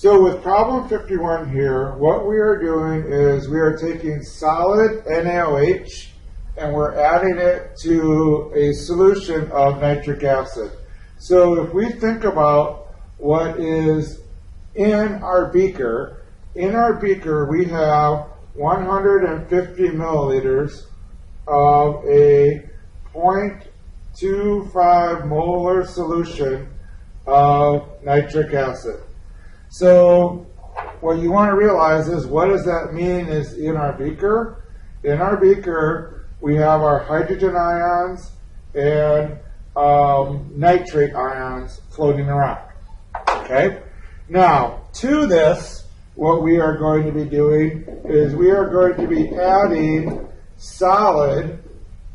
So with problem 51 here, what we are doing is we are taking solid NaOH and we're adding it to a solution of nitric acid. So if we think about what is in our beaker we have 150 milliliters of a 0.25 molar solution of nitric acid. So what you want to realize is, what does that mean is in our beaker? In our beaker, we have our hydrogen ions and nitrate ions floating around. Okay? Now, to this, what we are going to be doing is we are going to be adding solid,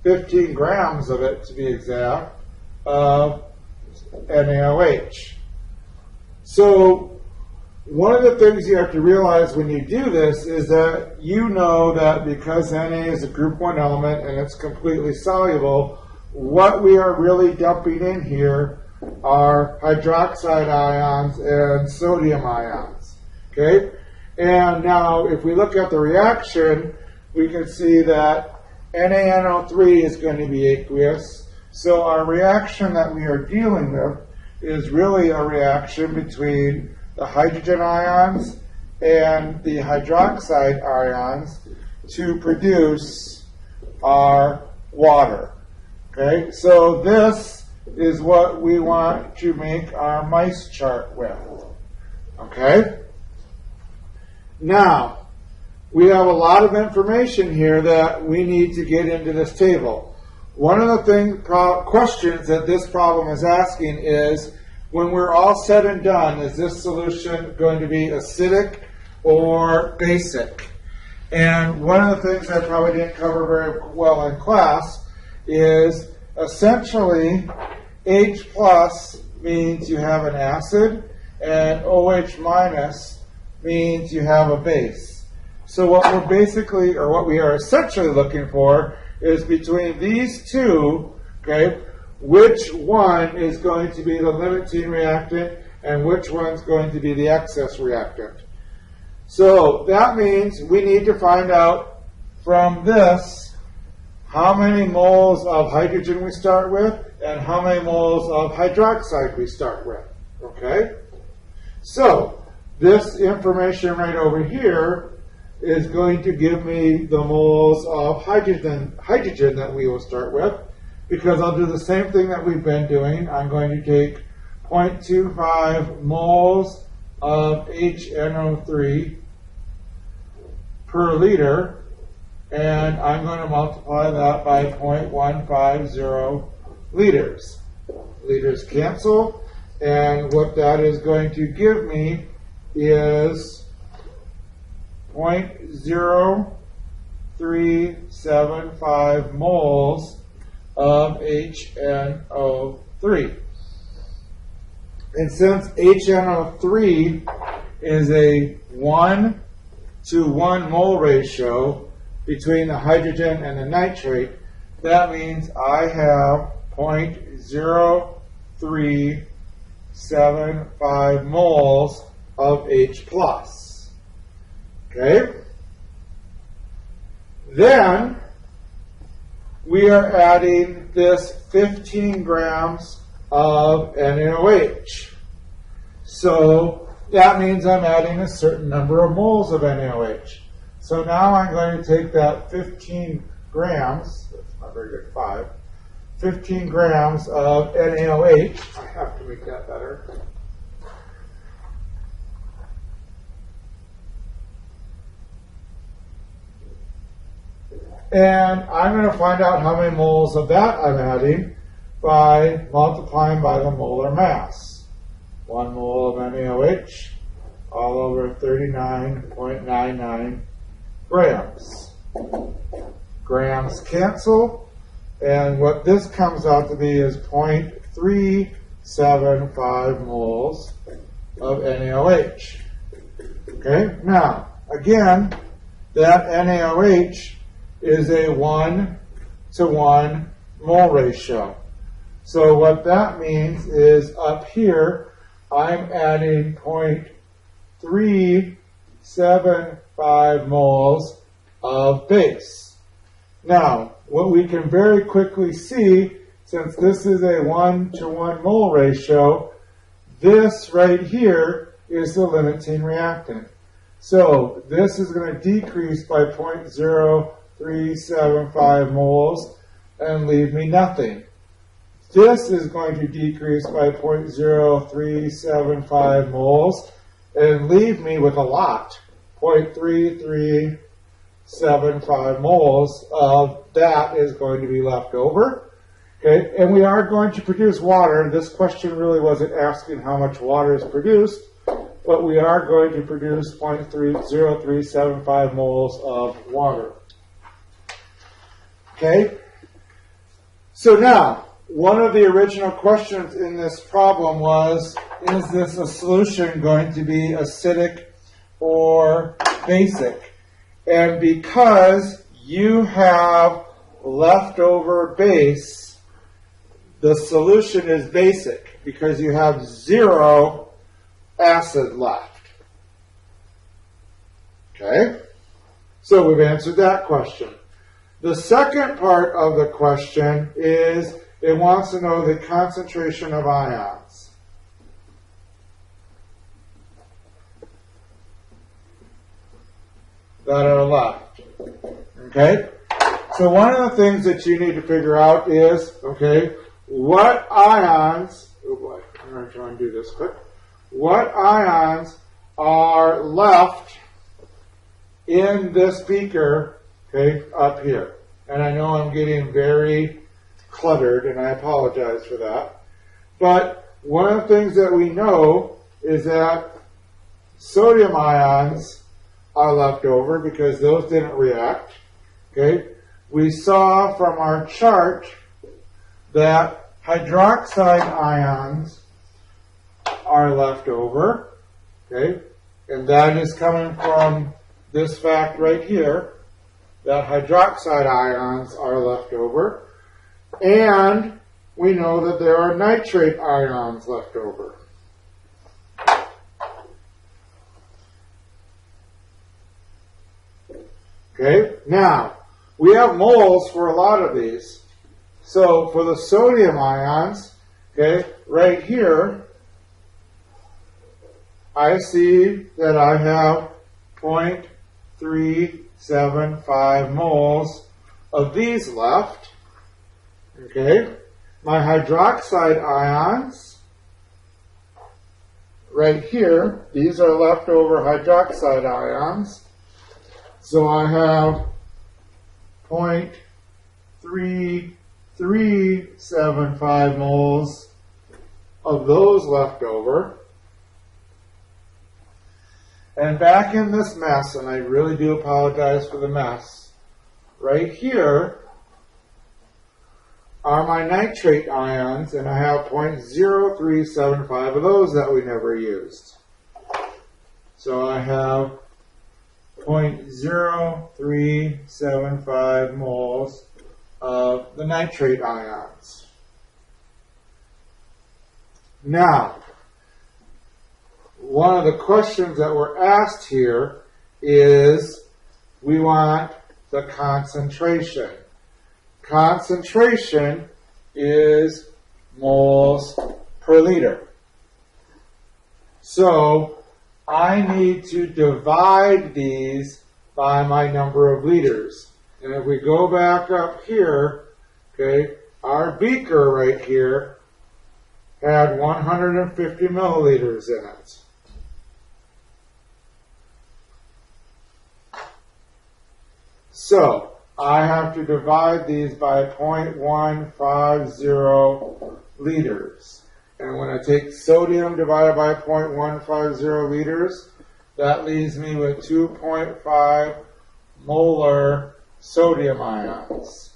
15 grams of it to be exact, of NaOH. So one of the things you have to realize when you do this is that you know that because Na is a group 1 element and it's completely soluble, what we are really dumping in here are hydroxide ions and sodium ions. Okay? And now if we look at the reaction, we can see that NaNO3 is going to be aqueous. So our reaction that we are dealing with is really a reaction between the hydrogen ions and the hydroxide ions to produce our water. Okay, so this is what we want to make our mice chart with. Okay? Now, we have a lot of information here that we need to get into this table. One of the questions that this problem is asking is, when we're all said and done, is this solution going to be acidic or basic? And one of the things I probably didn't cover very well in class is essentially H plus means you have an acid and OH minus means you have a base. So what we're basically, or what we are essentially looking for is between these two, okay, which one is going to be the limiting reactant and which one's going to be the excess reactant. So that means we need to find out from this how many moles of hydrogen we start with and how many moles of hydroxide we start with. Okay? So this information right over here is going to give me the moles of hydrogen that we will start with, because I'll do the same thing that we've been doing. I'm going to take 0.25 moles of HNO3 per liter, and I'm going to multiply that by 0.150 liters. Liters cancel, and what that is going to give me is 0.0375 moles of HNO3. And since HNO3 is a 1:1 mole ratio between the hydrogen and the nitrate, that means I have 0.0375 moles of H plus. Okay? Then we are adding this 15 grams of NaOH. So that means I'm adding a certain number of moles of NaOH. So now I'm going to take that 15 grams, that's not very good, 15 grams of NaOH. I have to make that better. And I'm going to find out how many moles of that I'm adding by multiplying by the molar mass. 1 mole of NaOH all over 39.99 grams. Grams cancel, and what this comes out to be is 0.375 moles of NaOH. Okay, now, again, that NaOH is a 1:1 mole ratio. So what that means is up here, I'm adding 0.375 moles of base. Now, what we can very quickly see, since this is a 1-to-1 mole ratio, this right here is the limiting reactant. So this is going to decrease by 0.0375 moles and leave me nothing. This is going to decrease by 0.0375 moles and leave me with a lot, 0.3375 moles of that is going to be left over. Okay, and we are going to produce water. This question really wasn't asking how much water is produced, but we are going to produce 0.0375 moles of water. Okay, so now, one of the original questions in this problem was, is this a solution going to be acidic or basic? And because you have leftover base, the solution is basic because you have 0 acid left. Okay? So we've answered that question. The second part of the question is it wants to know the concentration of ions. That are left. Okay? So one of the things that you need to figure out is, okay, what ions, oh boy, I'm going to try and do this quick. What ions are left in this beaker, okay, up here? And I know I'm getting very cluttered, and I apologize for that. But one of the things that we know is that sodium ions are left over because those didn't react. Okay? We saw from our chart that hydroxide ions are left over. Okay? And that is coming from this fact right here, that hydroxide ions are left over. And we know that there are nitrate ions left over. Okay, now, we have moles for a lot of these. So for the sodium ions, okay, right here, I see that I have 0.375 moles of these left. Okay, my hydroxide ions, right here, these are leftover hydroxide ions. So I have 0.3375 moles of those left over. And back in this mess, and I really do apologize for the mess, right here are my nitrate ions, and I have 0.0375 of those that we never used. So I have 0.0375 moles of the nitrate ions. Now, one of the questions that were asked here is we want the concentration. Concentration is moles per liter. So I need to divide these by my number of liters. And if we go back up here, okay, our beaker right here had 150 milliliters in it. So I have to divide these by 0.150 liters. And when I take sodium divided by 0.150 liters, that leaves me with 2.5 molar sodium ions.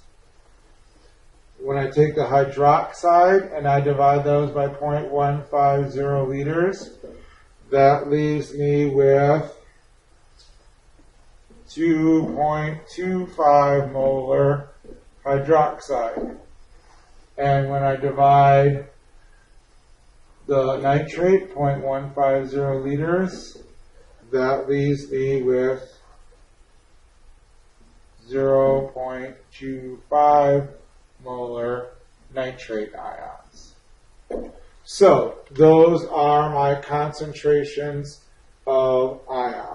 When I take the hydroxide and I divide those by 0.150 liters, that leaves me with 2.25 molar hydroxide. And when I divide the nitrate, 0.150 liters, that leaves me with 0.25 molar nitrate ions. So those are my concentrations of ions.